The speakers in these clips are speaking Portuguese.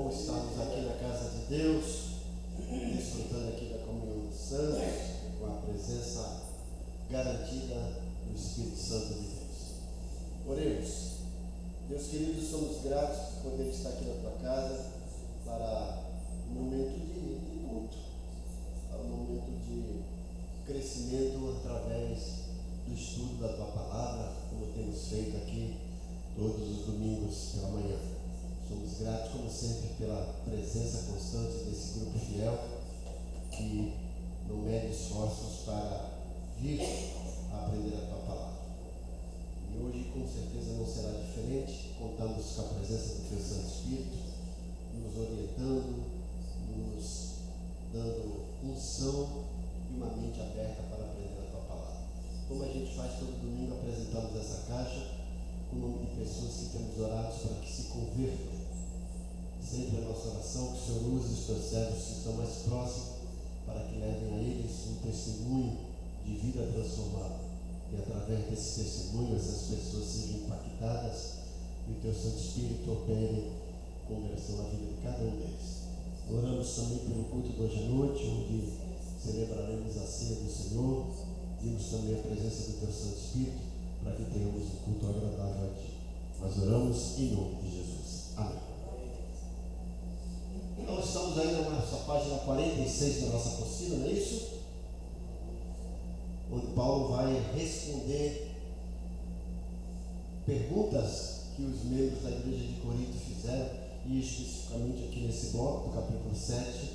bom estarmos aqui na casa de Deus, desfrutando aqui da comunhão dos santos, com a presença garantida do Espírito Santo de Deus. Oremos. Deus querido, somos gratos por poder estar aqui na tua casa para um momento de culto, para um momento de crescimento através do estudo da tua palavra, como temos feito aqui todos os domingos pela manhã. Somos gratos, como sempre, pela presença constante desse grupo fiel que não mede esforços para vir a aprender a tua palavra. E hoje, com certeza, não será diferente. Contamos com a presença do teu Santo Espírito, nos orientando, nos dando unção e uma mente aberta para aprender a tua palavra. Como a gente faz todo domingo, apresentamos essa caixa com o nome de pessoas que temos orado para que se convertam. Sempre a nossa oração, que o Senhor use os teus servos que estão mais próximos, para que levem a eles um testemunho de vida transformada. E através desse testemunho, essas pessoas sejam impactadas e o teu Santo Espírito opere conversão na vida de cada um deles. Oramos também pelo culto de hoje à noite, onde celebraremos a ceia do Senhor. Pedimos também a presença do teu Santo Espírito, para que tenhamos um culto agradável a ti. Nós oramos em nome de Jesus. Amém. Nós estamos aí na nossa página 46 da nossa apostila, não é isso? Onde Paulo vai responder perguntas que os membros da igreja de Corinto fizeram, e especificamente aqui nesse bloco, do capítulo 7,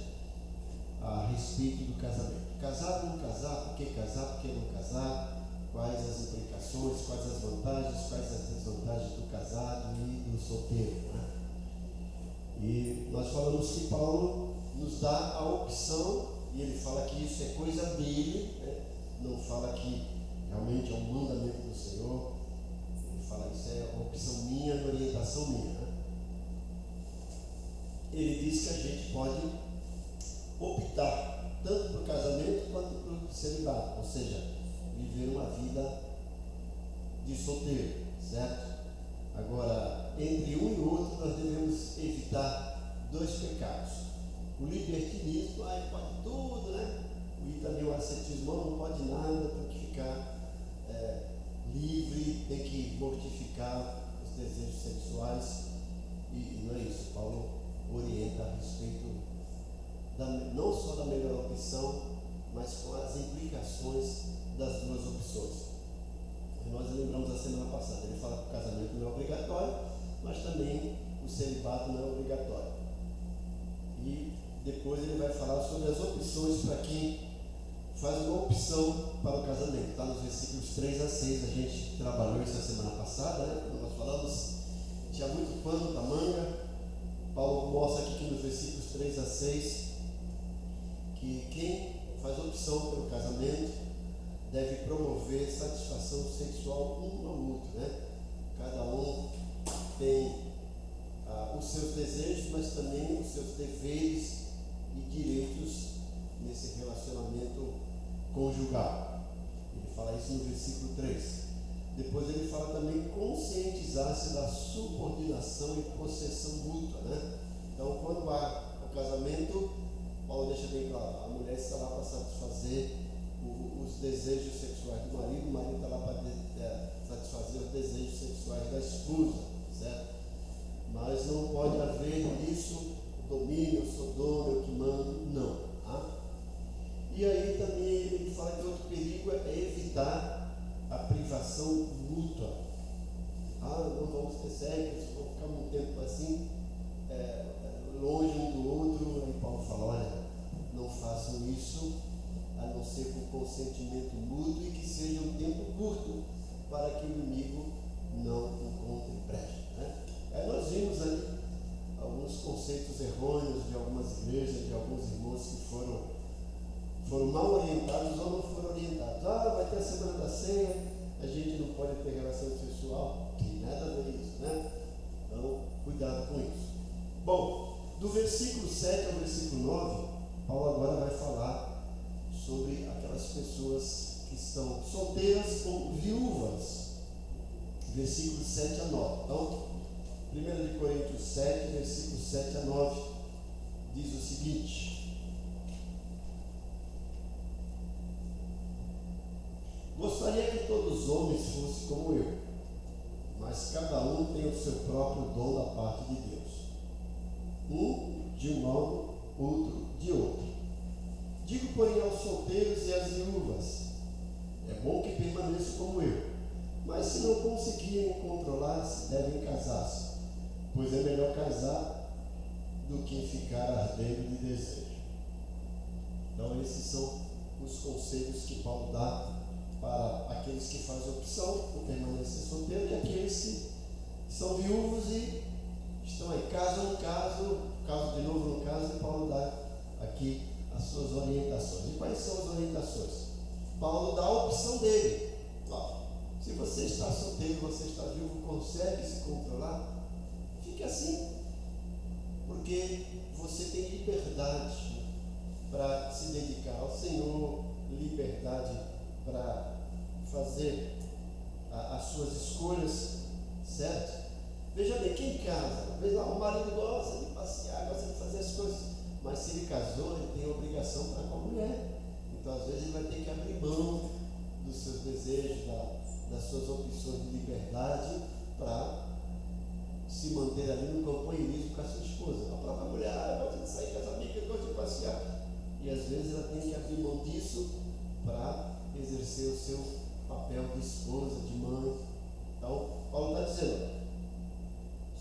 a respeito do casamento. Casar ou não casar? Por que casar? Por que não casar? Quais as implicações, quais as vantagens, quais as desvantagens do casado e do solteiro, né? E nós falamos que Paulo nos dá a opção, e ele fala que isso é coisa dele, né? Não fala que realmente é um mandamento do Senhor. Ele fala que isso é uma opção minha, uma orientação minha, né? Ele diz que a gente pode optar tanto para o casamento quanto para o celibato, ou seja, viver uma vida de solteiro, certo? Agora, entre um e outro, nós devemos evitar dois pecados. O libertinismo, pode tudo, né? E também o ascetismo, não pode nada, tem que ficar livre, tem que mortificar os desejos sexuais. E não é isso. Paulo orienta a respeito não só da melhor opção, mas com as implicações das duas opções. Nós lembramos a semana passada, ele fala que o casamento não é obrigatório, mas também o celibato não é obrigatório. E depois ele vai falar sobre as opções para quem faz uma opção para o casamento. Está nos versículos 3 a 6, a gente trabalhou isso a semana passada, né? Quando nós falamos, tinha muito pano da manga. Paulo mostra aqui que nos versículos 3 a 6, que quem faz opção pelo casamento deve promover satisfação sexual um ao outro, né? Cada um tem os seus desejos, mas também os seus deveres e direitos nesse relacionamento conjugal. Ele fala isso no versículo 3. Depois ele fala também conscientizar-se da subordinação e possessão mútua, né? Então, quando há o casamento, Paulo deixa bem claro, a mulher está lá para satisfazer os desejos sexuais do marido, o marido está lá para satisfazer os desejos sexuais da esposa, certo? Mas não pode haver nisso domínio, eu sou dono, eu que mando, não. Tá? E aí também ele fala que outro perigo é evitar a privação mútua. Não vamos ter sexo, vamos ficar muito tempo assim, longe um do outro. Aí Paulo fala, olha, não façam isso, a não ser com consentimento mútuo e que seja um tempo curto, para que o inimigo não encontre brecha, né? Aí nós vimos ali alguns conceitos errôneos de algumas igrejas, de alguns irmãos que foram mal orientados ou não foram orientados. Vai ter a semana da ceia, a gente não pode ter relação sexual, tem nada a ver isso, né? Então, cuidado com isso. Bom, do versículo 7 ao versículo 9, Paulo agora vai falar sobre aquelas pessoas que estão solteiras ou viúvas, versículos 7 a 9. Então, 1 Coríntios 7, versículos 7 a 9, diz o seguinte: gostaria que todos os homens fossem como eu, mas cada um tem o seu próprio dom da parte de Deus. Um de um modo, outro de outro. Digo, porém, aos solteiros e às viúvas: é bom que permaneçam como eu, mas se não conseguirem controlar-se, devem casar-se, pois é melhor casar do que ficar ardendo de desejo. Então, esses são os conselhos que Paulo dá para aqueles que fazem opção por permanecer solteiro e aqueles que são viúvos e estão aí, caso de novo no caso, e Paulo dá aqui as suas orientações. E quais são as orientações? Paulo dá a opção dele. Se você está solteiro, você está viúvo, consegue se controlar, fique assim, porque você tem liberdade para se dedicar ao Senhor, liberdade para fazer as suas escolhas, certo? Veja bem, quem casa, às vezes o marido gosta de passear, gosta de fazer as coisas, mas se ele casou, ele tem obrigação para com a mulher. Então, às vezes, ele vai ter que abrir mão dos seus desejos, das suas opções de liberdade, para se manter ali no companheirismo com a sua esposa. A própria mulher gosta de sair com as amigas, gosta de passear. E às vezes ela tem que abrir mão disso para exercer o seu papel de esposa, de mãe. Então, Paulo está dizendo: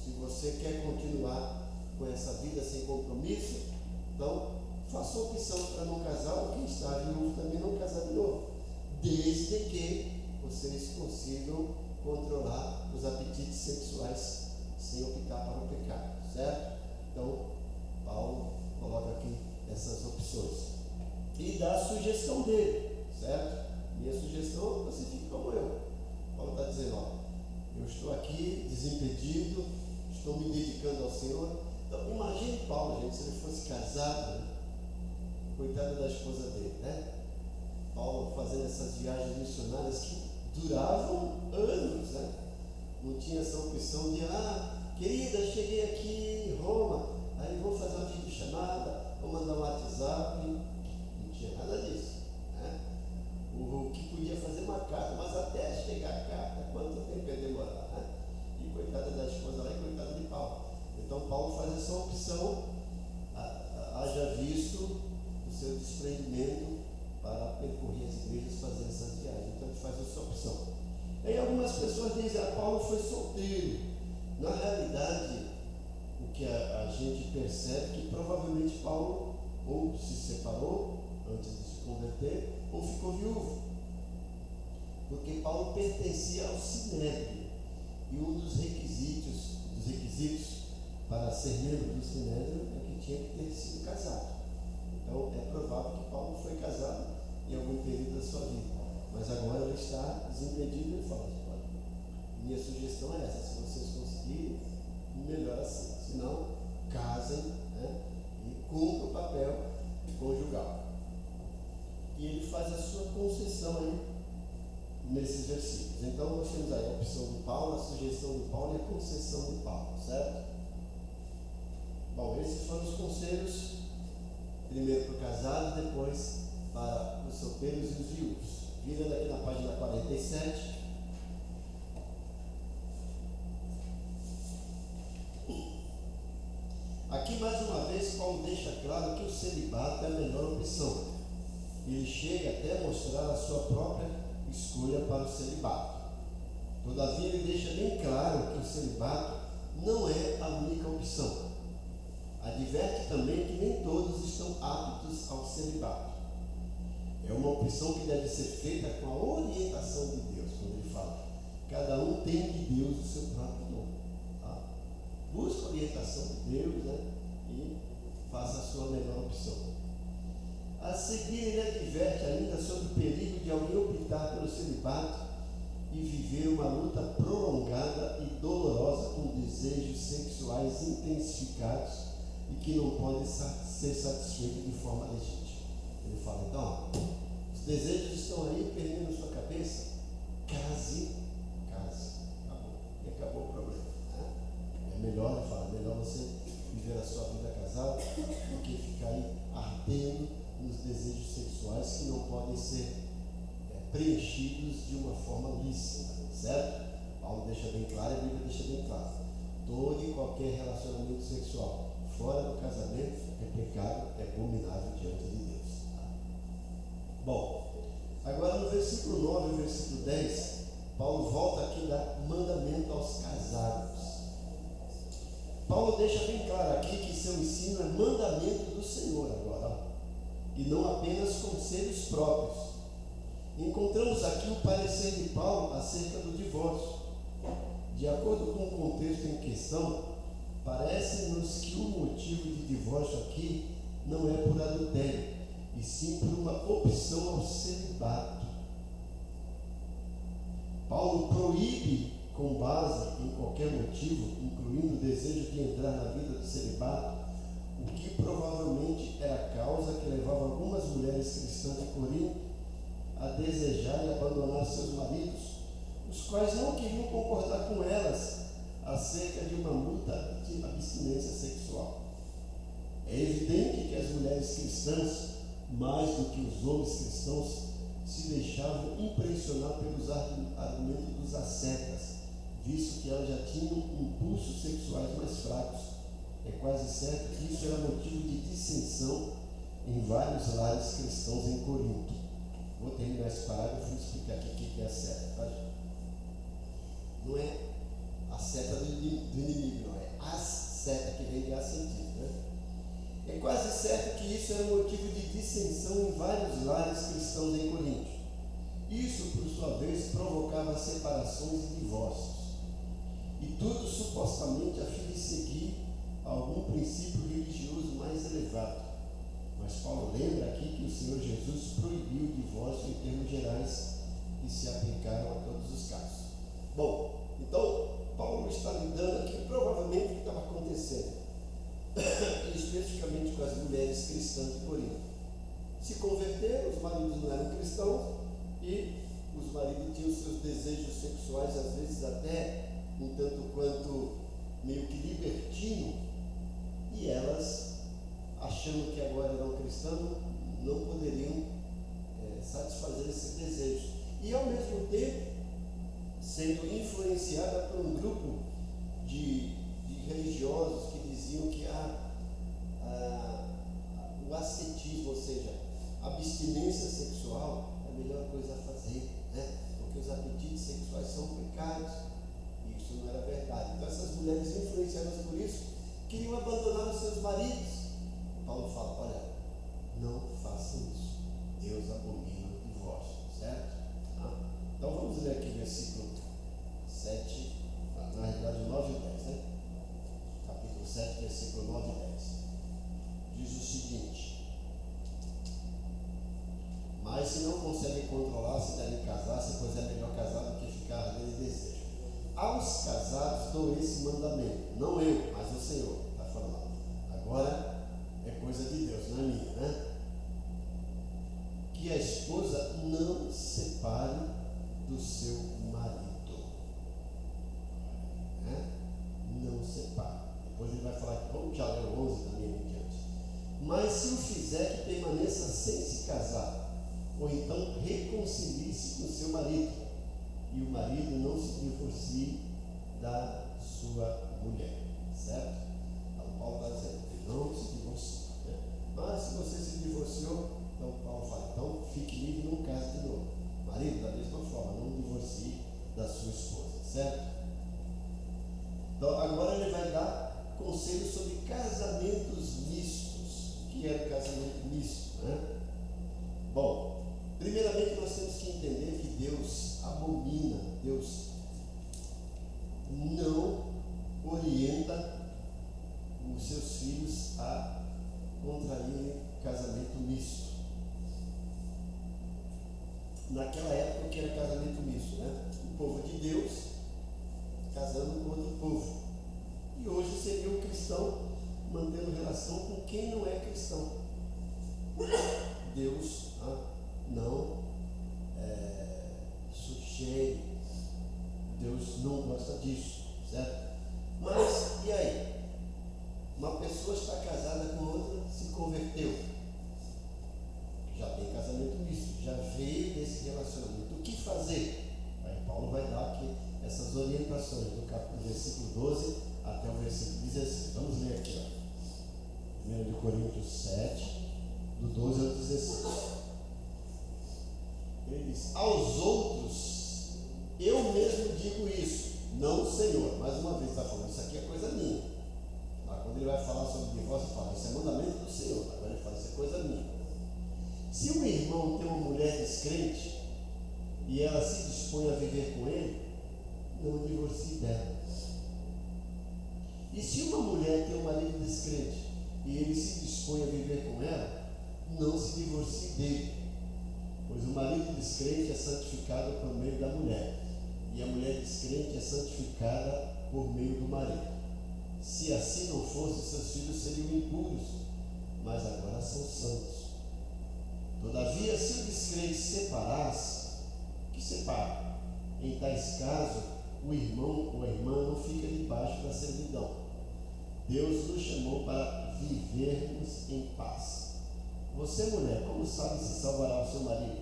se você quer continuar com essa vida sem compromisso, então faça a opção para não casar, ou quem está viúvo também não casar de novo, desde que vocês consigam controlar os apetites sexuais sem optar para o pecado, certo? Então, Paulo coloca aqui essas opções e dá a sugestão dele, certo? Minha sugestão é que você fique como eu. Paulo está dizendo: eu estou aqui desimpedido, estou me dedicando ao Senhor. Então, imagine Paulo, gente, se ele fosse casado, né? Coitado da esposa dele, né? Paulo fazendo essas viagens missionárias que duravam anos, né? Não tinha essa opção de: querida, cheguei aqui em Roma, aí vou fazer uma videochamada, vou mandar um WhatsApp. Não tinha nada disso, né? O que podia fazer uma carta, mas até chegar a carta, quanto tempo ia demorar, né? E coitada da esposa lá e coitada de Paulo. Então, Paulo faz essa opção, haja visto o seu desprendimento para percorrer as igrejas, fazer essas viagens. Então, ele faz essa opção. Aí algumas pessoas dizem: Paulo foi solteiro. Na realidade, o que a gente percebe é que provavelmente Paulo ou se separou antes de se converter, ou ficou viúvo, porque Paulo pertencia ao Sinédrio, e um dos requisitos para ser membro do Sinédrio é que tinha que ter sido casado. Então é provável que Paulo foi casado em algum período da sua vida, mas agora ele está desimpedido e fala: minha sugestão é essa, se vocês conseguirem, melhor assim, senão casem, né, e cumpram o papel conjugal. E ele faz a sua concessão aí nesses versículos. Então nós temos aí a opção de Paulo, a sugestão de Paulo e a concessão de Paulo, certo? Bom, esses foram os conselhos, primeiro para o casado, depois para os solteiros e os viúvos. Virando aqui na página 47. Aqui mais uma vez Paulo deixa claro que o celibato é a melhor opção. Ele chega até a mostrar a sua própria escolha para o celibato. Todavia, ele deixa bem claro que o celibato não é a única opção. Adverte também que nem todos estão aptos ao celibato. É uma opção que deve ser feita com a orientação de Deus, quando ele fala: cada um tem de Deus o seu próprio dom. Tá? Busca a orientação de Deus, né? E faça a sua melhor opção. A seguir, ele adverte ainda sobre o perigo de alguém optar pelo celibato e viver uma luta prolongada e dolorosa com desejos sexuais intensificados e que não podem ser satisfeitos de forma legítima. Ele fala: então, os desejos estão aí perdendo sua cabeça, case, acabou. E acabou o problema. Né? É melhor, ele fala, melhor você viver a sua vida casada do que ficar aí ardendo nos desejos sexuais que não podem ser preenchidos de uma forma lícita, certo? Paulo deixa bem claro, a Bíblia deixa bem claro. Todo e qualquer relacionamento sexual fora do casamento é pecado, é abominável diante de Deus. Bom, agora no versículo 9 e versículo 10, Paulo volta aqui a dar mandamento aos casados. Paulo deixa bem claro aqui que seu ensino é mandamento do Senhor agora, e não apenas conselhos próprios. Encontramos aqui o parecer de Paulo acerca do divórcio. De acordo com o contexto em questão, parece-nos que o motivo de divórcio aqui não é por adultério, e sim por uma opção ao celibato. Paulo proíbe, com base em qualquer motivo, incluindo o desejo de entrar na vida do celibato, o que provavelmente era a causa que levava algumas mulheres cristãs de Corinto a desejar e abandonar seus maridos, os quais não queriam concordar com elas acerca de uma multa de abstinência sexual. É evidente que as mulheres cristãs, mais do que os homens cristãos, se deixavam impressionar pelos argumentos dos ascetas, visto que elas já tinham impulsos sexuais mais fracos. É quase certo que isso era motivo de dissensão em vários lares cristãos em Corinto. Vou terminar esse parágrafo e explicar aqui o que é a seta, tá? Não é a seta do inimigo, não é as seta que vem de assentido, né? É quase certo que isso era motivo de dissensão em vários lares cristãos em Corinto. Isso, por sua vez, provocava separações e divórcios. E tudo supostamente a fim de seguir algum princípio religioso mais elevado. Mas Paulo lembra aqui que o Senhor Jesus proibiu o divórcio em termos gerais que se aplicaram a todos os casos. Bom, então Paulo está lidando aqui provavelmente o que estava acontecendo, especificamente com as mulheres cristãs de Corinto. Se converteram, os maridos não eram cristãos e os maridos tinham seus desejos sexuais, às vezes até um tanto quanto meio que libertino, e elas, achando que agora eram cristãs, não poderiam satisfazer esse desejo. E ao mesmo tempo, sendo influenciada por um grupo de religiosos que diziam que o ascetismo, ou seja, a abstinência sexual é a melhor coisa a fazer, né? Porque os apetites sexuais são pecados. E isso não era verdade. Então essas mulheres influenciadas por isso queriam abandonar os seus maridos. Paulo fala, olha, não façam isso. Deus abomina o divórcio, certo? Então vamos ler aqui o versículo 7, na realidade 9 e 10, né? Capítulo 7, versículo 9 e 10. Diz o seguinte: mas se não conseguem controlar-se, devem casar-se, pois é melhor casar do que ficar ardendo em desejo. Aos casados dou esse mandamento, não eu, mas o Senhor, está falando. Agora é coisa de Deus, não é minha, né? Que a esposa não separe do seu marido, né? Não separe. Depois ele vai falar que vamos já ler o 11 também em diante. Mas se o fizer, que permaneça sem se casar, ou então reconcilie-se com seu marido, e o marido não se divorcie da sua mulher, certo? Então Paulo está dizendo que não se divorcie, né? Mas se você se divorciou, então Paulo fala, então fique livre e não case de novo. Marido, da mesma forma, não divorcie da sua esposa, certo? Então agora ele vai dar conselhos sobre casamentos mistos. O que é o casamento misto, né? Bom, primeiramente nós temos que entender que Deus abomina, Deus não orienta os seus filhos a contraírem casamento misto. Naquela época, o que era casamento misto, né? O povo de Deus casando com outro povo. E hoje seria um cristão mantendo relação com quem não é cristão. Deus não sugere, Deus não gosta disso, certo? Mas, e aí? 17, do 12 ao 16. Ele diz: aos outros eu mesmo digo isso, não o Senhor. Mais uma vez está falando, isso aqui é coisa minha. Quando ele vai falar sobre divórcio, ele fala, isso é mandamento do Senhor. Agora ele fala, isso é coisa minha. Se um irmão tem uma mulher descrente e ela se dispõe a viver com ele, não divorcie dela. E se uma mulher tem um marido descrente e ele se dispõe a viver com ela, não se divorcie dele. Pois o marido descrente é santificado por meio da mulher, e a mulher descrente é santificada por meio do marido. Se assim não fosse, seus filhos seriam impuros, mas agora são santos. Todavia, se o descrente separasse, que separe? Em tais casos, o irmão ou a irmã não fica debaixo da servidão. Deus nos chamou para vivermos em paz. Você, mulher, como sabe se salvará o seu marido?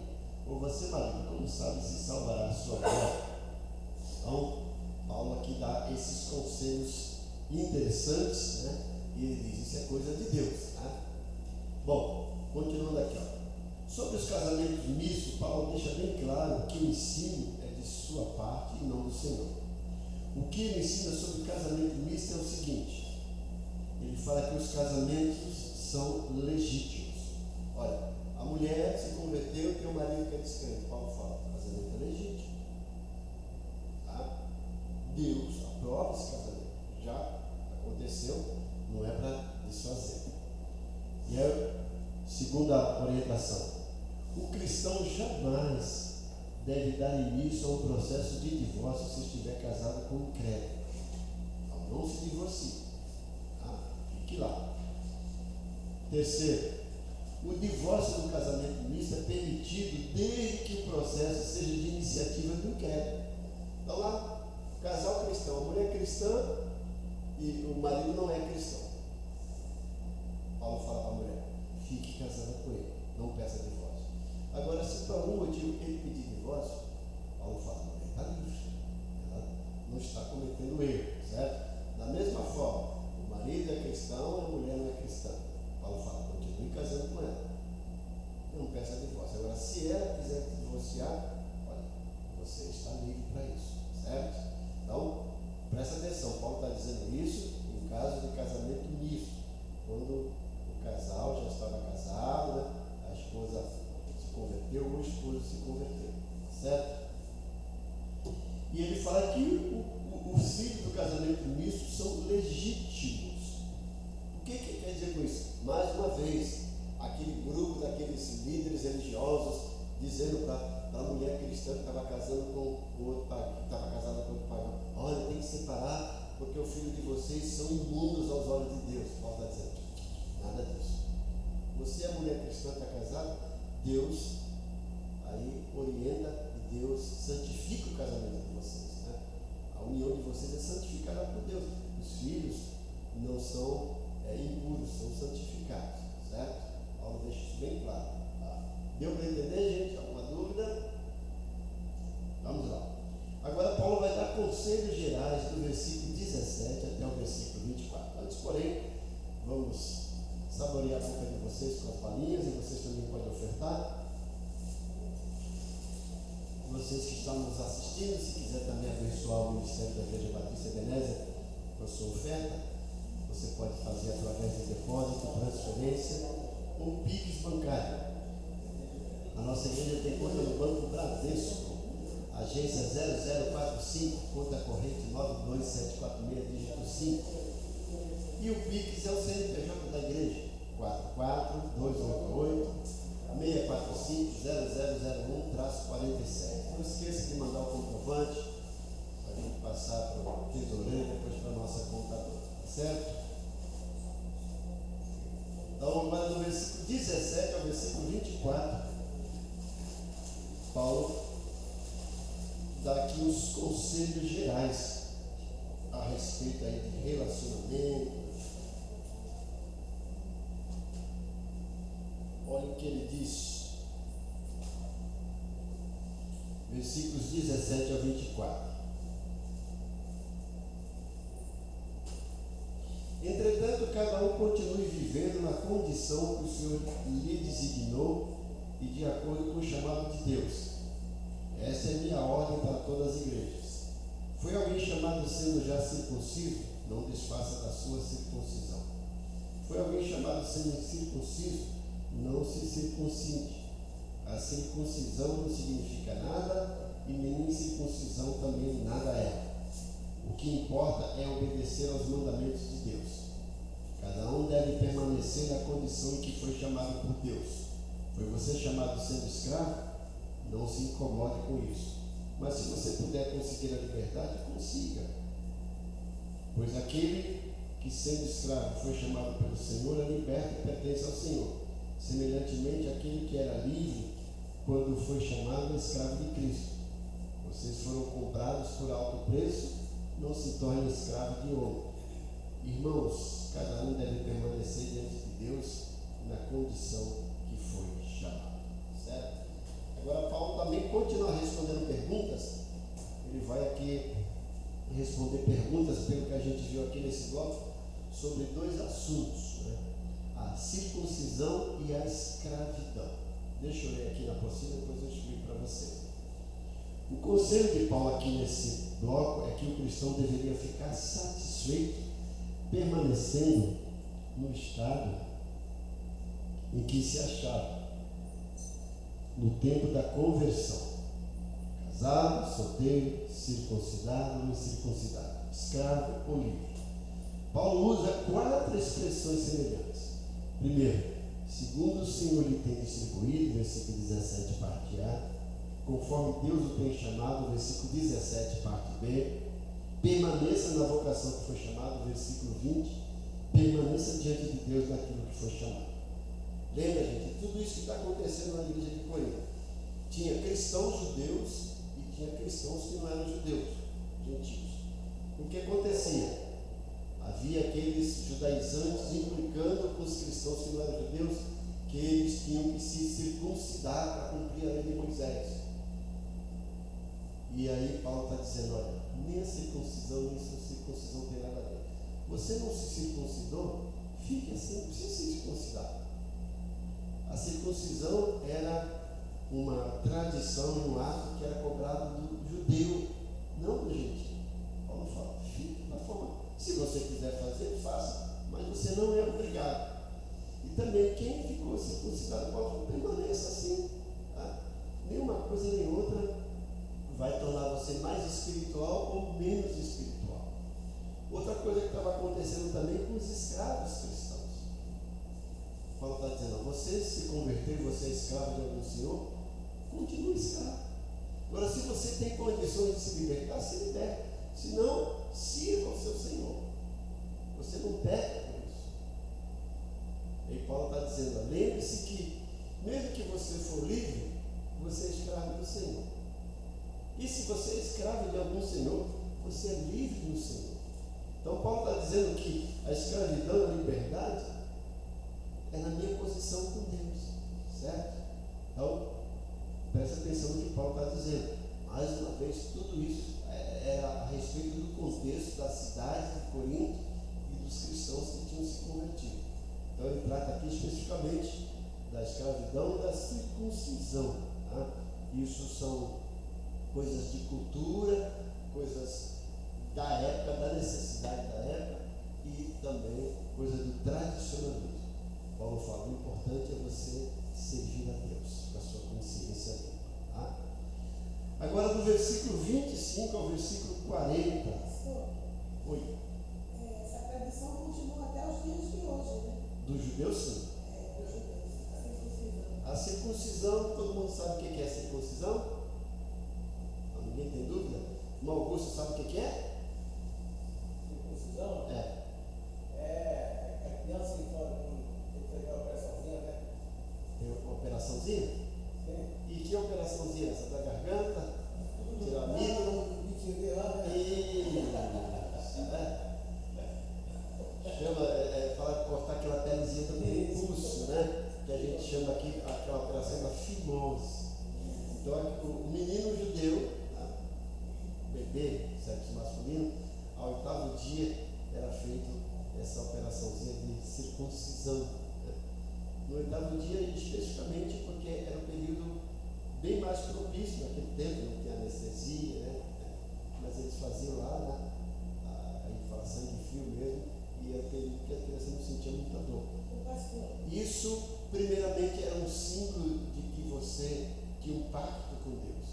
Ou você, marido, como sabe se salvará a sua mulher? Então, Paulo aqui dá esses conselhos interessantes, né? E ele diz, isso é coisa de Deus, né? Bom, continuando aqui, ó. Sobre os casamentos mistos, Paulo deixa bem claro que o ensino é de sua parte e não do Senhor. O que ele ensina sobre o casamento misto é o seguinte: ele fala que os casamentos são legítimos. Olha, a mulher se converteu e tem um marido que é descrente. Paulo fala, o casamento é legítimo, tá? Deus aprova esse casamento. Já aconteceu, não é para desfazer. E a segunda orientação: o cristão jamais deve dar início a um processo de divórcio se estiver casado com um incrédulo. Então não se divorcie, tá? Fique lá. Terceiro, o divórcio do casamento misto é permitido desde que o processo seja de iniciativa do incrédulo. Então lá, casal cristão, a mulher cristã e o marido não é cristão. Paulo fala para a mulher, fique casada com ele, não peça divórcio. Agora, se por algum motivo ele pedir divórcio, Paulo fala, a mulher está livre, ela não está cometendo erro, certo? Da mesma forma, o marido é cristão e a mulher não é cristã. Paulo fala, continue casando com ela, não peça divórcio. Agora, se ela quiser divorciar, olha, você está livre para isso, certo? Então, presta atenção, Paulo está dizendo isso em caso de casamento misto, quando o casal já estava casado, né? A esposa se converteu ou o esposo se converteu, certo? E ele fala que os filhos do casamento misto são legítimos. O que quer dizer com isso? Mais uma vez, aquele grupo daqueles líderes religiosos dizendo para a mulher cristã que estava casando com outro pagão, que estava casada com outro pagão, olha, tem que separar, porque o filho de vocês são imundos aos olhos de Deus. Paulo está dizendo, nada disso. Você, a mulher cristã, está casada, Deus aí orienta e Deus santifica o casamento de vocês, né? A união de vocês é santificada por Deus. Os filhos não são impuros, são santificados, certo? Paulo deixa isso bem claro. Tá? Deu para entender, gente? Alguma dúvida? Vamos lá. Agora Paulo vai dar conselhos gerais do versículo 17 até o versículo 24. Antes, porém, vamos saborear a boca de vocês com as balinhas, e vocês também podem ofertar. Vocês que estão nos assistindo, se quiser também abençoar o Ministério da Igreja Batista Ebenezer com a sua oferta, você pode fazer através de depósito, transferência ou Pix bancário. A nossa igreja tem conta no Banco Bradesco, agência 0045, conta corrente 92746, dígito 5. E o Pix é o CNPJ da igreja, 44288-645-0001-47. Não esqueça de mandar o comprovante para a gente passar para o tesoureiro e depois para a nossa contadora, certo? Então, agora no versículo 17 ao versículo 24, Paulo dá aqui os conselhos gerais a respeito aí de relacionamento. Olha o que ele diz, versículos 17 ao 24. Entretanto, cada um continue vivendo na na condição que o Senhor lhe designou e de acordo com o chamado de Deus. Essa é minha ordem para todas as igrejas. Foi alguém chamado sendo já circunciso? Não desfaça da sua circuncisão. Foi alguém chamado sendo incircunciso? Não se circuncide. A circuncisão não significa nada e nem incircuncisão também nada é. O que importa é obedecer aos mandamentos de Deus. Cada um deve permanecer na condição em que foi chamado por Deus. Foi você chamado sendo escravo? Não se incomode com isso. Mas se você puder conseguir a liberdade, consiga. Pois aquele que sendo escravo foi chamado pelo Senhor é liberto e pertence ao Senhor. Semelhantemente, aquele que era livre quando foi chamado é escravo de Cristo. Vocês foram comprados por alto preço, não se tornem escravos de homem. Irmãos, cada um deve permanecer diante de Deus na condição que foi chamado. Certo? Agora Paulo também continua respondendo perguntas. Ele vai aqui responder perguntas pelo que a gente viu aqui nesse bloco sobre dois assuntos, né? A circuncisão e a escravidão. Deixa eu ler aqui na apostila, depois eu explico para você. O conselho de Paulo aqui nesse bloco é que o cristão deveria ficar satisfeito permanecendo no estado em que se achava no tempo da conversão: casado, solteiro, circuncidado ou incircuncidado, escravo ou livre. Paulo usa 4 expressões semelhantes. Primeiro, segundo o Senhor lhe tem distribuído, versículo 17, parte A, conforme Deus o tem chamado, versículo 17, parte B. Permaneça na vocação que foi chamado, versículo 20. Permaneça diante de Deus naquilo que foi chamado. Lembra, gente, tudo isso que está acontecendo na igreja de Corinto. Tinha cristãos judeus e tinha cristãos que não eram judeus, gentios. O que acontecia? Havia aqueles judaizantes implicando com os cristãos que não eram judeus que eles tinham que se circuncidar para cumprir a lei de Moisés. E aí Paulo está dizendo, olha, nem a circuncisão nem a circuncisão tem nada a ver. Você não se circuncidou? Fique assim, não precisa se circuncidar. A circuncisão era uma tradição e um ato que era cobrado do judeu, não do gentil. Paulo fala, fique da forma. Se você quiser fazer, faça, mas você não é obrigado. E também quem ficou circuncidado, Paulo permaneça assim. Tá? Nenhuma coisa nem outra vai tornar você mais espiritual ou menos espiritual. Outra coisa que estava acontecendo também com os escravos cristãos. Paulo está dizendo, você se converter, você é escravo de algum senhor, continue escravo. Agora, se você tem condições de se libertar, se liberte. Se não, sirva ao seu Senhor. Você não peca por isso. E Paulo está dizendo, lembre-se que, mesmo que você for livre, você é escravo do Senhor. E se você é escravo de algum senhor, você é livre no Senhor. Então Paulo está dizendo que a escravidão, a liberdade, é na minha posição com Deus, certo? Então, presta atenção no que Paulo está dizendo. Mais uma vez, tudo isso era a respeito do contexto da cidade de Corinto e dos cristãos que tinham se convertido. Então ele trata aqui especificamente da escravidão e da circuncisão. Tá? Isso são coisas de cultura, coisas da época, da necessidade da época e também coisas do tradicionalismo. Paulo fala, o importante é você servir a Deus, com a sua consciência limpa. Tá? Agora do versículo 25 ao versículo 40. Oi. Essa tradição continua até os dias de hoje, né? Dos judeus, sim. Dos judeus, a circuncisão. A circuncisão, todo mundo sabe o que é circuncisão? Ninguém tem dúvida? O Augusto sabe o que é? Circuncisão? É a criança que tem que fazer aquela operaçãozinha, né? Tem uma operaçãozinha? Sim. E que operaçãozinha? Essa da garganta? Tirar amido? O biquinho dele lá, né? Isso, né? Chama, fala de cortar aquela pelezinha do pulso, né? Que a gente chama aqui, aquela operação da fimose. Então, o menino judeu, bebê, sexo masculino, ao 8º dia era feito essa operaçãozinha de circuncisão. no 8º dia, especificamente porque era um período bem mais propício naquele tempo, não tinha anestesia, né? Mas eles faziam lá, né? A inflação de frio mesmo, e era o período que a criança não sentia muita dor. Isso, primeiramente, era um símbolo de que você tinha um pacto com Deus.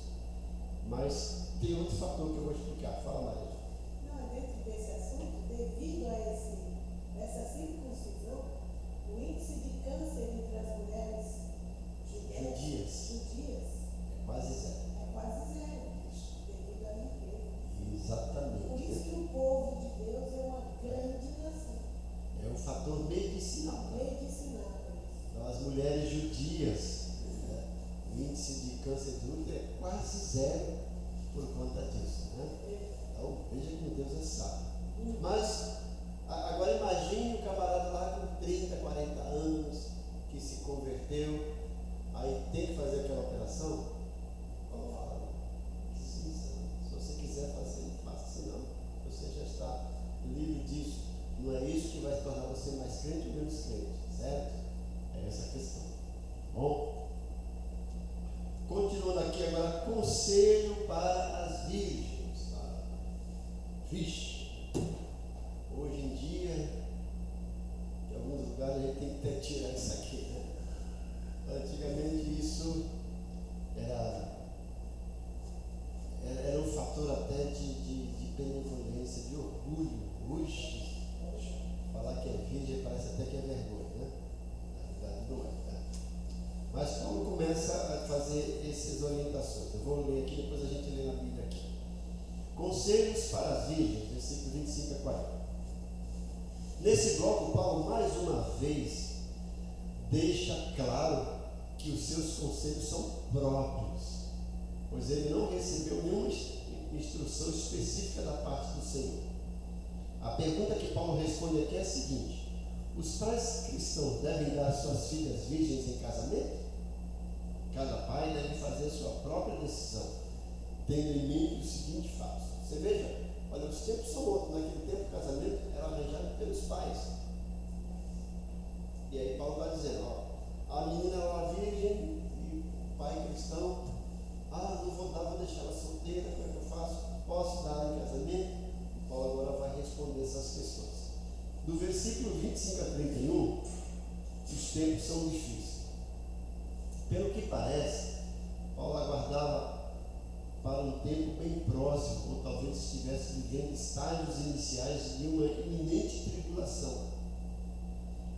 Mas tem outro fator que eu vou explicar. Fala, Maria. Não, dentro desse assunto, devido a essa circuncisão, o índice de câncer entre as mulheres judias É quase zero. Isso. Devido à limpeza. Exatamente. Por isso que o povo de Deus é uma grande nação. É um fator medicinal. Medicinal. Então, as mulheres judias, o índice de câncer de útero é quase zero por conta disso, né? Então, veja como Deus é sábio. Mas, agora imagine um camarada lá com 30, 40 anos, que se converteu, aí tem que fazer aquela operação. Paulo fala, sim, se você quiser fazer, faça, senão você já está livre disso. Não é isso que vai tornar você mais crente ou menos crente, certo? É essa a questão. Bom, continuando aqui agora, conselho para as virgens. Vixe, hoje em dia, em alguns lugares a gente tem que até tirar isso aqui, né? Antigamente isso era um fator até de benevolência, de orgulho. Hoje, falar que é virgem parece até que é vergonha, né? Na verdade não é, tá? Mas Paulo começa a fazer essas orientações. Eu vou ler aqui, depois a gente lê na Bíblia aqui. Conselhos para as virgens, versículo 25 a 40. Nesse bloco, Paulo mais uma vez deixa claro que os seus conselhos são próprios, pois ele não recebeu nenhuma instrução específica da parte do Senhor. A pergunta que Paulo responde aqui é a seguinte: os pais cristãos devem dar suas filhas virgens em casamento? Cada pai deve fazer sua própria decisão, tendo em mente o seguinte fato. Você veja, olha, os tempos são outros. Naquele tempo o casamento era arranjado pelos pais. E aí Paulo está dizendo, a menina era virgem e o pai cristão, não vou dar, vou deixar ela solteira, como é que eu faço? Posso dar ela em casamento? E Paulo agora vai responder essas questões. Do versículo 25 a 31, os tempos são difíceis. Pelo que parece, Paulo aguardava para um tempo bem próximo, ou talvez estivesse vivendo estágios iniciais de uma iminente tribulação.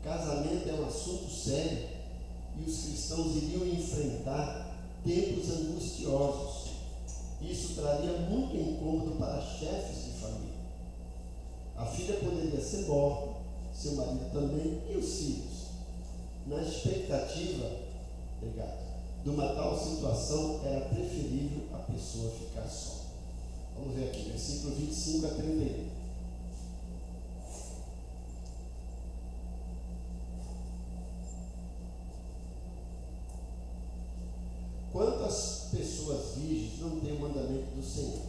Casamento é um assunto sério e os cristãos iriam enfrentar tempos angustiosos. Isso traria muito incômodo para chefes de família. A filha poderia ser morta, seu marido também e os filhos. Na expectativa, de uma tal situação, era preferível a pessoa ficar só. Vamos ver aqui, versículo 25 a 31. Quantas pessoas virgens não têm o mandamento do Senhor?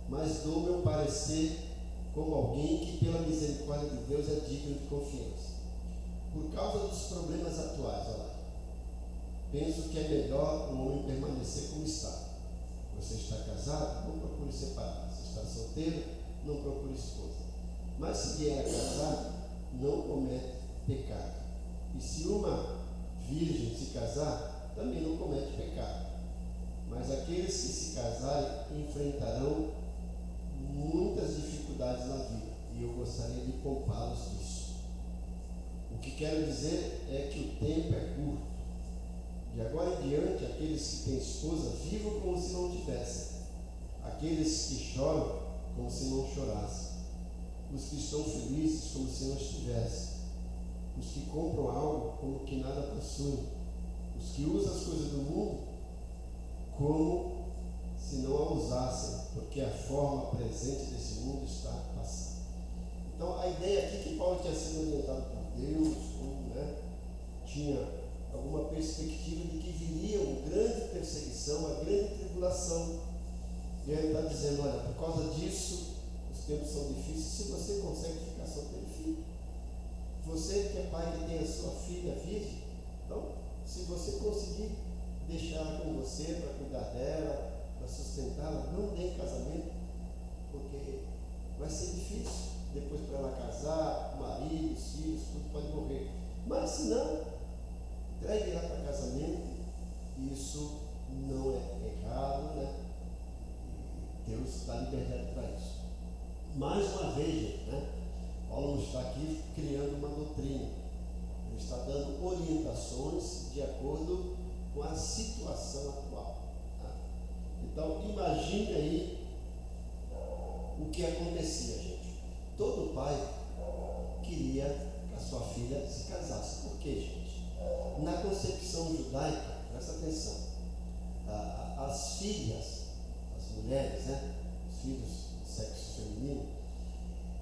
Mas dou meu parecer como alguém que, pela misericórdia de Deus, é digno de confiança. Por causa dos problemas atuais, olha lá, penso que é melhor um homem permanecer como está. Você está casado? Não procure separar. Se está solteiro? Não procure esposa. Mas se vier a casar, não comete pecado. E se uma virgem se casar, também não comete pecado. Mas aqueles que se casarem enfrentarão muitas dificuldades na vida, e eu gostaria de poupá-los disso. O que quero dizer é que o tempo é curto. De agora em diante, aqueles que têm esposa vivam como se não tivessem, aqueles que choram como se não chorassem, os que estão felizes como se não estivessem, os que compram algo como que nada possuem, os que usam as coisas do mundo como se não a usassem, porque a forma presente desse mundo está passando. Então, a ideia aqui que Paulo tinha sido orientado por Deus, tinha alguma perspectiva de que viria uma grande perseguição, uma grande tribulação. E ele está dizendo, olha, por causa disso, os tempos são difíceis. Se você consegue ficar solteiro, filho, você que é pai que tem a sua filha virgem, deixar ela com você para cuidar dela, para sustentá-la. Não dê em casamento, porque vai ser difícil. Depois para ela casar, o marido, os filhos, tudo pode morrer. Mas se não, entregue ela para casamento. Isso não é errado, né? Deus dá liberdade para isso. Mais uma vez, gente, né? Paulo não está aqui criando uma doutrina. Ele está dando orientações de acordo com a situação atual. Tá? Então, imagine aí o que acontecia, gente. Todo pai queria que a sua filha se casasse. Por quê, gente? Na concepção judaica, presta atenção, as filhas, as mulheres, né? Os filhos do sexo feminino,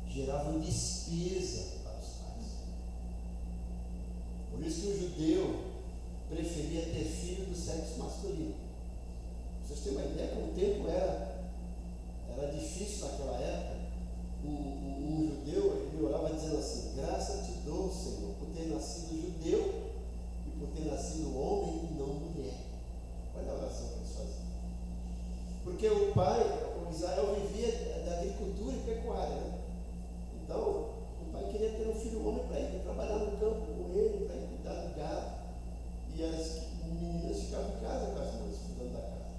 geravam despesa para os pais. Por isso que o judeu preferia ter filho do sexo masculino. Vocês têm uma ideia como o tempo era difícil naquela época. Um judeu, ele orava dizendo assim: graça te dou, Senhor, por ter nascido judeu e por ter nascido homem e não mulher. Olha a oração que eles faziam. Porque o pai, o Israel, vivia da agricultura e pecuária, né? Então, o pai queria ter um filho homem para ir trabalhar no campo com ele, para ir cuidar do gado. E as meninas ficavam em casa com as mães, cuidando da casa.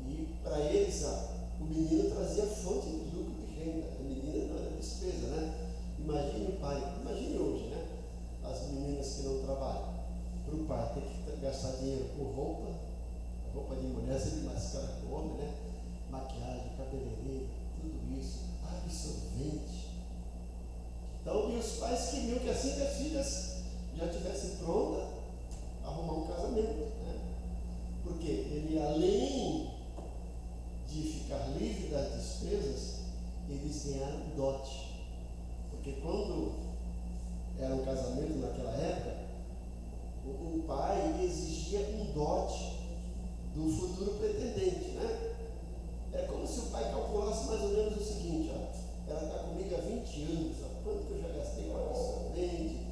E para eles, o menino trazia fonte de lucro de renda. A menina não era despesa, né? Imagine o pai, imagine hoje, né? As meninas que não trabalham. Para o pai ter que gastar dinheiro com roupa de mulher sempre mais cara que o homem, né? Maquiagem, cabeleireiro, tudo isso, absorvente. Então, e os pais queriam que assim que as filhas já estivessem prontas, arrumar um casamento, né? Porque ele, além de ficar livre das despesas, eles ganharam dote. Porque quando era um casamento naquela época, o pai exigia um dote do futuro pretendente, né? É como se o pai calculasse mais ou menos o seguinte: ó, ela está comigo há 20 anos, ó, quanto que eu já gastei com absorvente,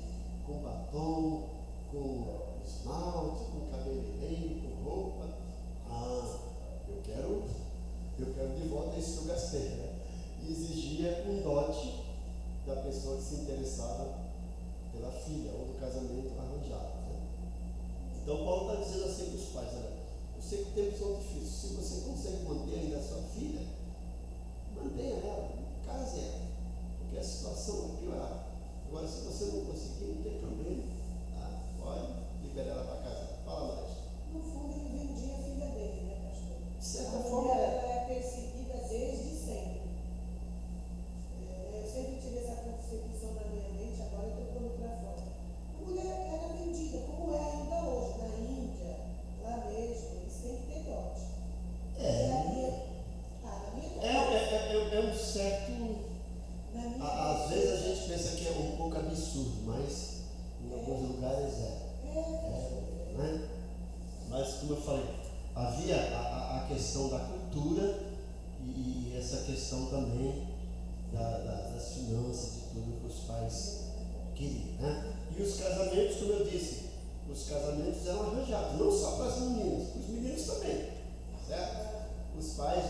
com batom, com esmalte, com cabeleireiro, com roupa. Eu quero de volta isso que eu gastei, né? E exigia um dote da pessoa que se interessava pela filha ou do casamento arranjado, né? Então Paulo está dizendo assim para os pais: olha, eu sei que tempos são difíceis, se você consegue manter ainda a sua filha, mantenha ela, case ela, porque a situação vai piorar. Agora, se você não conseguir, não tem problema, tá? Pode liberar ela para casa. Fala mais. No fundo, ele vendia a filha dele, né, pastor? De certa A forma, mulher, ela é perseguida desde sempre. Eu sempre tive essa concepção na minha mente, agora eu estou pondo para fora. A mulher era vendida, como é ainda hoje, na Índia, lá mesmo, eles têm que ter dote. É um certo. Às vezes a gente pensa que é um pouco absurdo, mas em alguns lugares né? Mas, como eu falei, havia a questão da cultura e essa questão também das finanças, de tudo que os pais queriam, né? E os casamentos, como eu disse, os casamentos eram arranjados, não só para as meninas, para os meninos também, certo? Os pais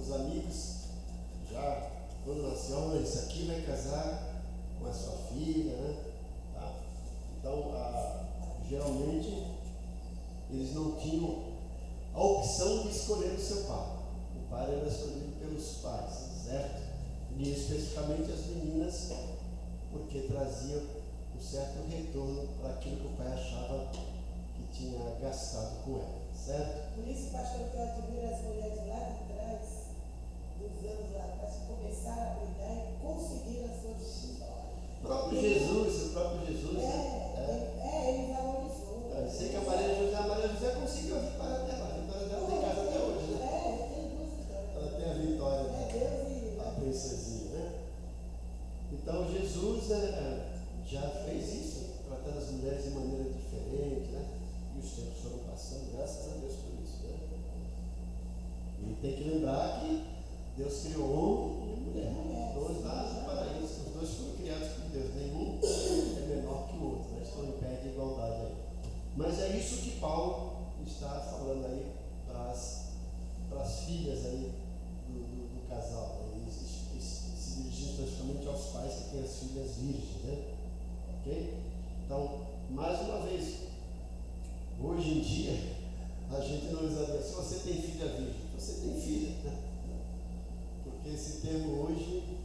os amigos, quando nasceu, olha, esse aqui vai casar com a sua filha, né? Tá? Então, geralmente, eles não tinham a opção de escolher o seu pai. O pai era escolhido pelos pais, certo? E especificamente as meninas, porque traziam um certo retorno para aquilo que o pai achava que tinha gastado com ela, certo? Por isso, pastor, que eu admiro as mulheres lá de trás, dos anos lá atrás, que começaram a brigar e conseguiram a sua vitória. O próprio Jesus, né? Ele valorizou. Eu sei que a Maria José conseguiu a vitória dela. A vitória dela tem casa até hoje, né? Tem duas vitórias. Ela tem a vitória Deus da princesinha, né? Então Jesus já fez isso, tratando as mulheres de maneira diferente, né? E os tempos foram passando, graças a Deus por isso, né? E tem que lembrar que Deus criou homem e mulher, dois lá no paraíso, os dois foram criados por Deus, nenhum é menor que o outro, né? Estão em pé de igualdade aí. Mas é isso que Paulo está falando aí para as filhas aí do casal, né? E se dirigindo principalmente aos pais que têm as filhas virgens, né? Ok? Então, mais uma vez, hoje em dia, a gente não usaria, se você tem filha virgem, você tem filha, né? Porque esse termo hoje,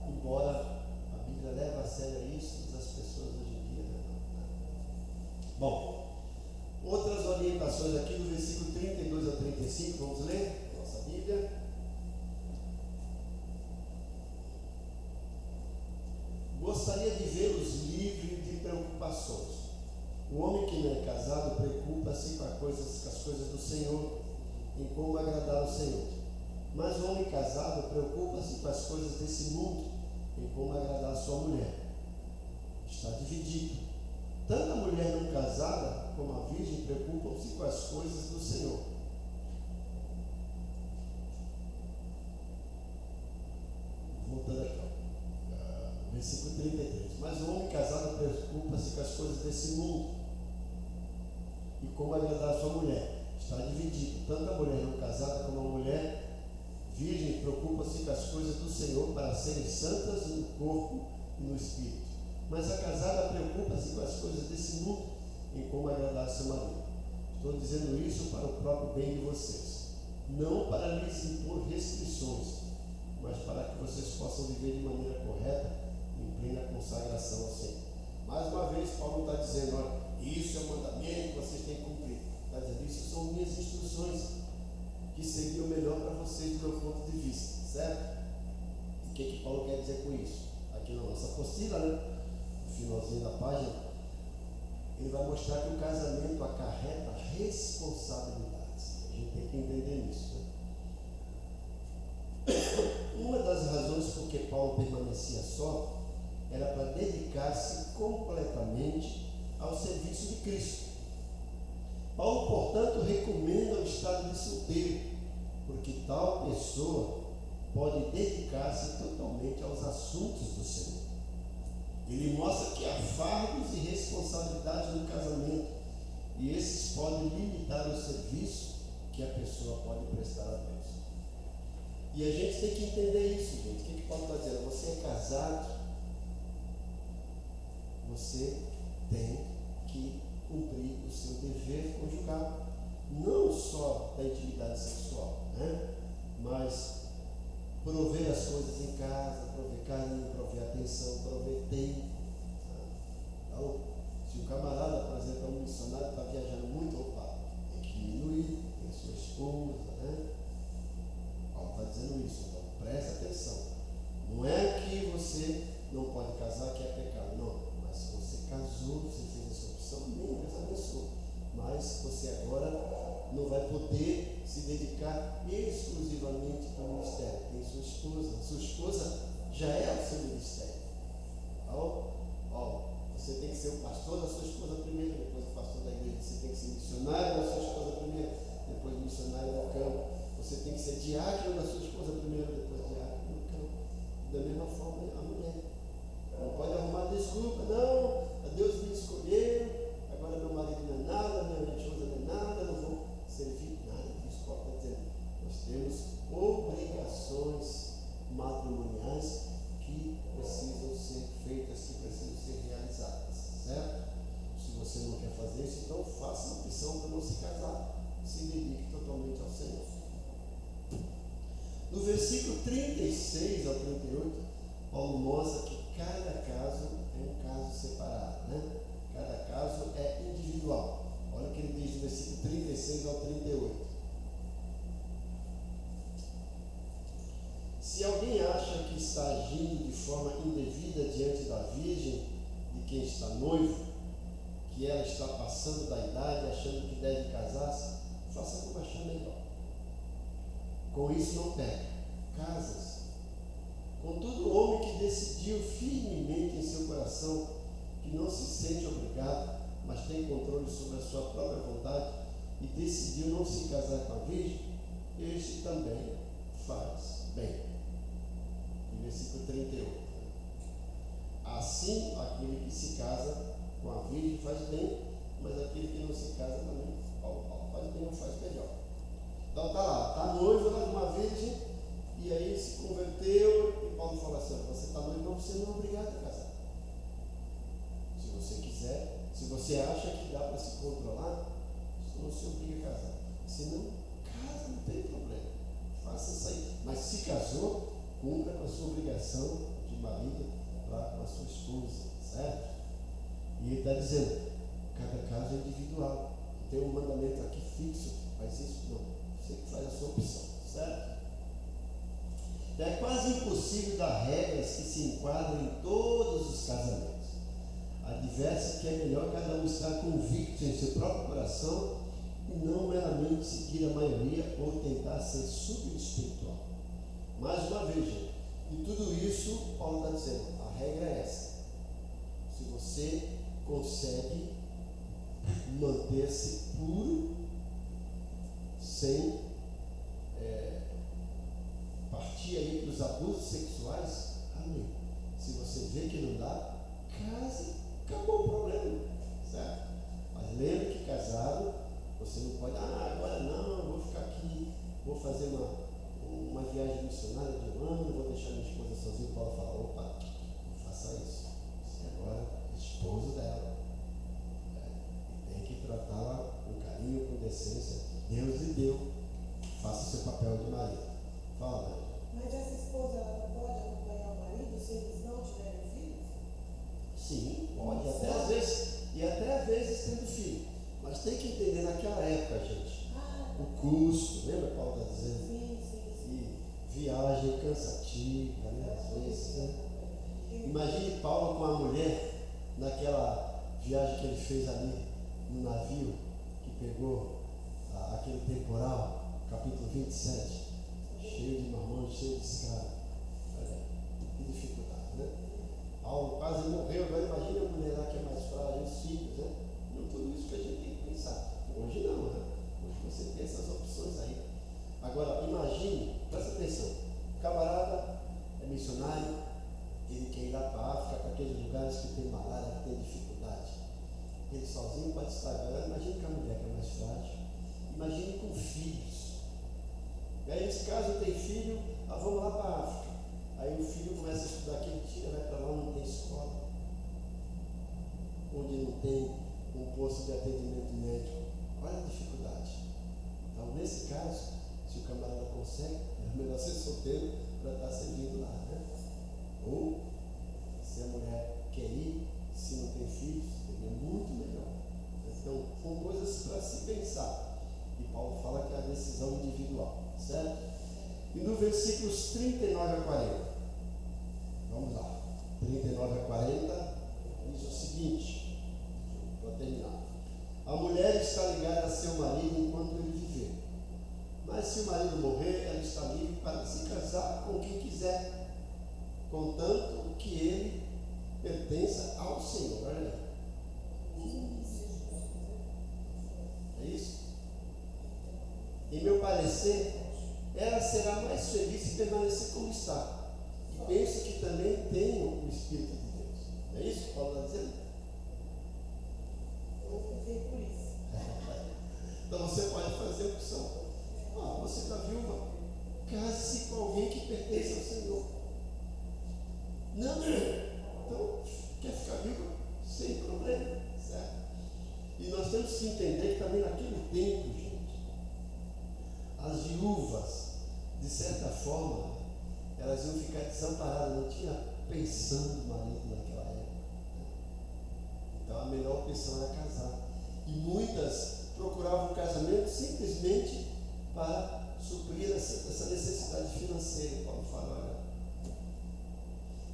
embora a Bíblia leve a sério isso, as pessoas hoje em dia, né? Bom, outras orientações aqui do versículo 32 a 35, vamos ler nossa Bíblia. Gostaria de vê-los livres de preocupações. O homem que não é casado preocupa-se com as coisas do Senhor, em como agradar ao Senhor. Mas o homem casado preocupa-se com as coisas desse mundo, em como agradar a sua mulher. Está dividido. Tanto a mulher não casada como a virgem preocupam-se com as coisas do Senhor. Voltando aqui, versículo 33. Mas o homem casado preocupa-se com as coisas desse mundo e como agradar a sua mulher. Está dividido. Tanto a mulher não casada como a mulher virgem preocupa-se com as coisas do Senhor para serem santas no corpo e no espírito. Mas a casada preocupa-se com as coisas desse mundo em como agradar seu marido. Estou dizendo isso para o próprio bem de vocês, não para lhes impor restrições, mas para que vocês possam viver de maneira correta, em plena consagração ao Senhor. Mais uma vez, Paulo está dizendo, olha, isso é um mandamento, vocês têm que cumprir. Está dizendo, isso são minhas instruções, que seria o melhor para vocês do meu ponto de vista, certo? E o que Paulo quer dizer com isso? Aqui na nossa apostila, né? No finalzinho da página, ele vai mostrar que o casamento acarreta responsabilidades. A gente tem que entender isso, né? Uma das razões por que Paulo permanecia só era para dedicar-se completamente ao serviço de Cristo. Paulo, portanto, recomenda o estado de solteiro, porque tal pessoa pode dedicar-se totalmente aos assuntos do Senhor. Ele mostra que há fardos e responsabilidades no casamento, e esses podem limitar o serviço que a pessoa pode prestar a Deus. E a gente tem que entender isso, gente. O que Paulo está dizendo? Você é casado, você tem que cumprir o seu dever conjugal, não só da intimidade sexual, né? Mas prover as coisas em casa, prover carinho, prover atenção, prover tempo. Então, se o camarada, por exemplo, é um missionário, está viajando muito, opa, tem que diminuir, tem sua esposa, né? Paulo está dizendo isso, então presta atenção. Não é que você não pode casar, que é pecado, não. Mas se você casou, você fez essa opção, Deus abençoe. Mas você agora não vai poder se dedicar exclusivamente ao ministério. Tem sua esposa já é o seu ministério. Então, você tem que ser o pastor da sua esposa primeiro, depois o pastor da igreja. Você tem que ser missionário da sua esposa primeiro, depois missionário no campo. Você tem que ser diácono da sua esposa primeiro, depois diácono no campo. Da mesma forma, a mulher. Não pode arrumar desculpa, não, Deus me escolheu, agora meu marido não é nada, minha esposa não é nada, não vou servir nada disso. Paulo está dizendo, nós temos obrigações matrimoniais que precisam ser feitas, que precisam ser realizadas, certo? Se você não quer fazer isso, então faça a opção para não se casar, se dedique totalmente ao Senhor. No versículo 36 ao 38, Paulo mostra que cada caso é um caso separado, né? Cada caso é individual. Olha o que ele diz no versículo 36 ao 38. Se alguém acha que está agindo de forma indevida diante da virgem de quem está noivo, que ela está passando da idade, achando que deve casar-se, faça como achar melhor. Com isso não peca, casa-se. Contudo, o homem que decidiu firmemente em seu coração que não se sente obrigado, mas tem controle sobre a sua própria vontade e decidiu não se casar com a virgem, este também faz bem. No versículo 38. Assim, aquele que se casa com a virgem faz bem, mas aquele que não se casa também, Paulo obrigação de marido para com a sua esposa, certo? E ele está dizendo, cada caso é individual. Tem um mandamento aqui fixo, faz isso? Não. Você que faz a sua opção, certo? É quase impossível dar regras que se enquadram em todos os casamentos. Adverte que é melhor cada um estar convicto em seu próprio coração e não meramente seguir a maioria ou tentar ser super-espiritual. Mais uma vez, gente, e tudo isso, Paulo está dizendo, a regra é essa. Se você consegue manter-se puro, sem partir aí para os abusos sexuais, amém. Se você vê que não dá, case, acabou o problema, certo? Mas lembre que casado, você não pode, agora não, vou ficar aqui, vou fazer uma viagem missionária de um ano, vou deixar minha esposa sozinha. Paulo fala, opa, não faça isso. Você agora é esposo dela. Tem que tratá-la com carinho, com decência. Deus lhe deu. Faça o seu papel de marido. Fala, Maria. Mas essa esposa, ela não pode acompanhar o marido se eles não tiverem filhos? Sim, pode, até às vezes tendo filho. Mas tem que entender naquela época, gente, o custo, lembra que Paulo está dizendo? Sim. E viagem cansativa, né? Às vezes, né? Imagine Paulo com a mulher naquela viagem que ele fez ali no navio, que pegou aquele temporal, capítulo 27, cheio de marmanjos, cheio de escravos. Olha, que dificuldade, né? Paulo quase morreu, agora imagine a mulher lá que é mais frágil, os filhos, né? Não tudo isso que a gente tem que pensar. Hoje não, né? Hoje você tem essas opções aí. Agora, imagine, presta atenção, o camarada é missionário, ele quer ir lá para a África, para aqueles lugares que tem malária, que tem dificuldade. Ele sozinho pode estar agora. Imagine com a mulher que é mais frágil. Imagine com filhos. E aí, nesse caso, tem filho, vamos lá para a África. Aí o filho começa a estudar aquele dia, vai para lá, não tem escola, onde não tem um posto de atendimento médico. Olha a dificuldade. Então, nesse caso, se o camarada consegue, é melhor ser solteiro para estar servindo lá, né? Ou, se a mulher quer ir, se não tem filhos, seria muito melhor. Então, são coisas para se pensar. E Paulo fala que é a decisão individual, certo? E no versículos 39 a 40, vamos lá, 39 a 40, diz o seguinte, para terminar: a mulher está ligada a seu marido enquanto ele viver, mas se o marido morrer, ela está livre para se casar com quem quiser, contanto que ele pertença ao Senhor. Olha aí. É isso? Em meu parecer, ela será mais feliz se permanecer como está. E penso que também tenho o Espírito de Deus. É isso que Paulo está dizendo? Eu fiquei por isso. Então você pode fazer a opção. Você está viúva, case-se com alguém que pertence ao Senhor. Não, então quer ficar viúva? Sem problema, certo? E nós temos que entender que também naquele tempo, gente, as viúvas, de certa forma, elas iam ficar desamparadas, não tinha pensão do marido naquela época. Então a melhor opção era casar. E muitas procuravam o casamento simplesmente para suprir essa necessidade financeira. Paulo fala, olha.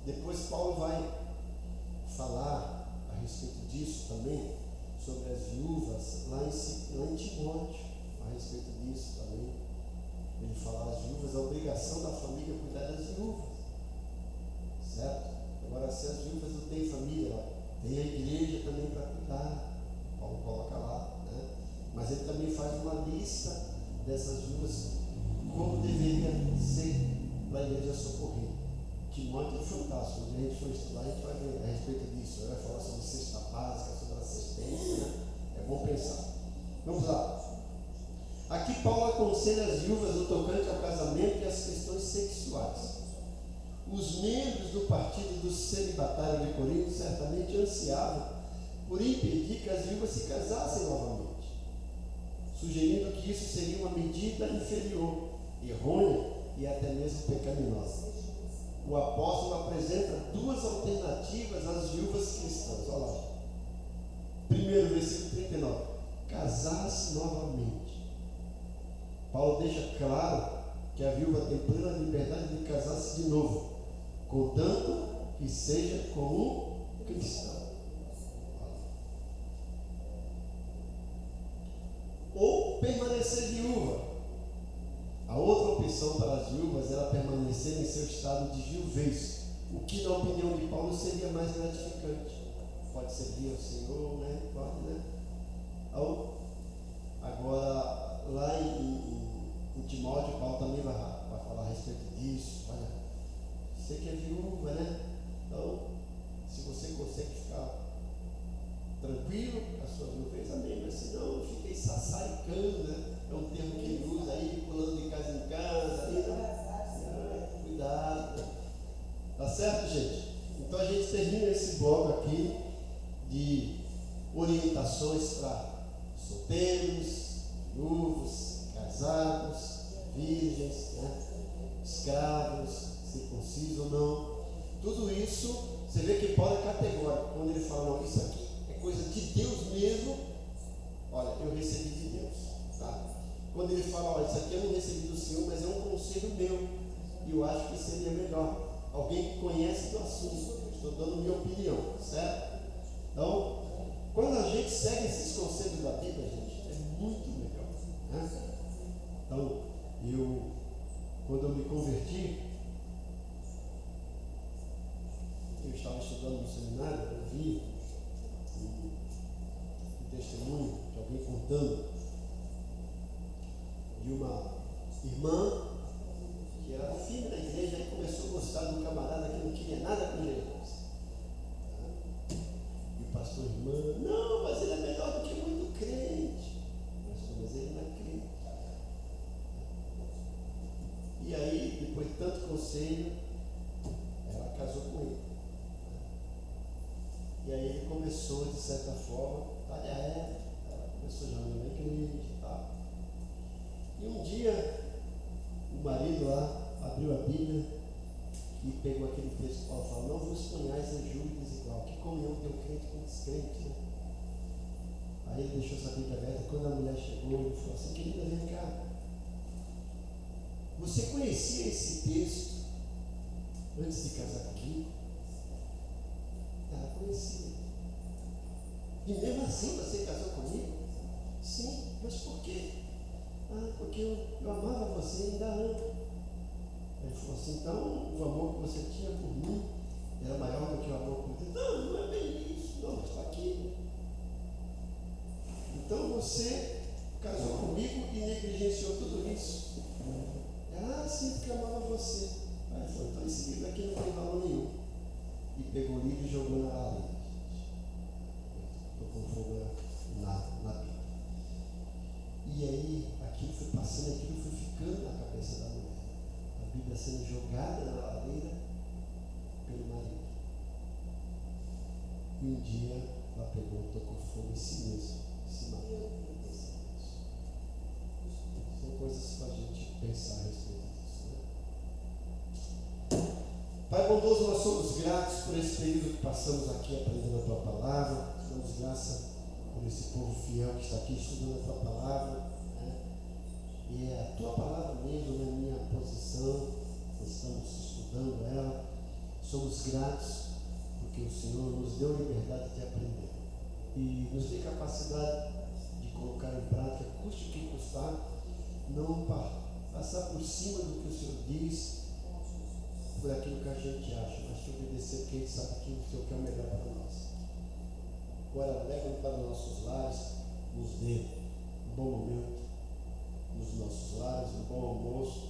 Depois Paulo vai falar a respeito disso também, sobre as viúvas, lá em Timóteo, a respeito disso também. Ele fala as viúvas, a obrigação da família é cuidar das viúvas, certo? Agora, se as viúvas não têm família, tem a igreja também para cuidar. Paulo coloca lá, né? Mas ele também faz uma lista dessas viúvas, como deveria ser para a igreja socorrer. Timóteo é fantástico. Quando a gente for estudar, a gente vai ver a respeito disso. Vai falar sobre cesta básica, sobre assistência, né? É bom pensar. Vamos lá. Aqui Paulo aconselha as viúvas no tocante ao casamento e às questões sexuais. Os membros do partido dos celibatários de Corinto certamente ansiavam por impedir que as viúvas se casassem novamente, sugerindo que isso seria uma medida inferior, errônea e até mesmo pecaminosa. o apóstolo apresenta duas alternativas às viúvas cristãs. Olha lá. Primeiro, versículo 39. Casar-se novamente. Paulo deixa claro que a viúva tem plena liberdade de casar-se de novo, contanto que seja com um cristão. Ou permanecer viúva. A outra opção para as viúvas era permanecer em seu estado de viuvez, o que na opinião de Paulo seria mais gratificante. Pode servir ao Senhor, né? Pode, né? Agora, lá em Timóteo, Paulo também vai falar a respeito disso. Olha, você que é viúva, né? Então, se você consegue ficar tranquilo com a sua viuvez, amém. Mas se não, fiquei sassaricando, né? É um termo que ele usa aí, pulando de casa em casa. Aí, né? Cuidado. Tá certo, gente? Então a gente termina esse bloco aqui de orientações para solteiros, viúvos, casados, virgens, né? Escravos, circuncisos ou não. Tudo isso, você vê que Paulo é categórico. Quando ele fala, não, isso aqui é coisa de Deus mesmo, olha, eu recebi de Deus. Tá? Quando ele fala, olha, isso aqui eu não recebi do Senhor, mas é um conselho meu, e eu acho que seria melhor alguém que conhece do assunto. Estou dando minha opinião, certo? Então, quando a gente segue esses conselhos da Bíblia, gente, é muito legal, né? Então, quando eu me converti, eu estava estudando no seminário, eu vi um testemunho de alguém contando de uma irmã que era firme na igreja e começou a gostar de um camarada que não queria nada com Jesus. E o pastor, irmã, não, mas ele é melhor do que muito crente. Pastor, mas ele não é crente. E aí, depois de tanto conselho, ela casou com ele. E aí ele começou, de certa forma, ela começou já na igreja e tal. E um dia, o marido lá abriu a Bíblia e pegou aquele texto que Paulo fala, não vos ponhais em julgo desigual. Que comunhão tem o crente com o descrente, né? Aí ele deixou essa Bíblia aberta. Quando a mulher chegou, ele falou assim, querida, vem cá. Você conhecia esse texto antes de casar comigo? Ela conhecia. E mesmo assim você casou comigo? Sim, mas por quê? Porque eu amava você e ainda amo. Ele falou assim, então o amor que você tinha por mim era maior do que o amor por Deus. Não, não é bem isso. Não, mas está aqui. Então você casou comigo e negligenciou tudo isso. Ela, sim, porque eu amava você. Aí ele falou, então esse livro aqui não tem valor nenhum. E pegou o livro e jogou na lareira. Estou com fogo na Bíblia. E aí, aquilo foi passando, aquilo foi ficando na cabeça da mulher. A Bíblia sendo jogada na lareira pelo marido. E um dia ela pegou, tocou fogo em si mesma, se matou. São coisas para a gente pensar a respeito disso, né? Pai bondoso, nós somos gratos por esse período que passamos aqui aprendendo a Tua Palavra. Damos graça por esse povo fiel que está aqui estudando a Tua Palavra, né? E é a Tua Palavra mesmo, na minha posição, estamos estudando ela. Somos gratos porque o Senhor nos deu liberdade de aprender e nos dê capacidade de colocar em prática, custe o que custar, não passar por cima do que o Senhor diz, por aquilo que a gente acha, mas te obedecer porque a gente sabe que o Senhor quer o melhor para nós. Agora leva para nossos lares, nos dê um bom momento nos nossos lares, um bom almoço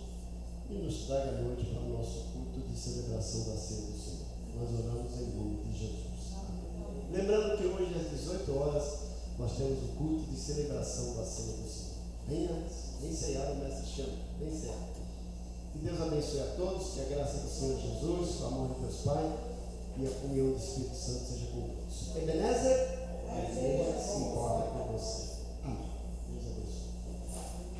e nos traga a noite para o nosso culto de celebração da ceia do Senhor. Nós oramos em nome de Jesus. Lembrando que hoje às 18 horas nós temos o culto de celebração da ceia do Senhor. Bem antes, bem ceado, o mestre chama, bem ceado. Que Deus abençoe a todos, que a graça do Senhor Jesus, o amor de Deus Pai e a comunhão do Espírito Santo seja com todos. Ebenezer, se importa com você.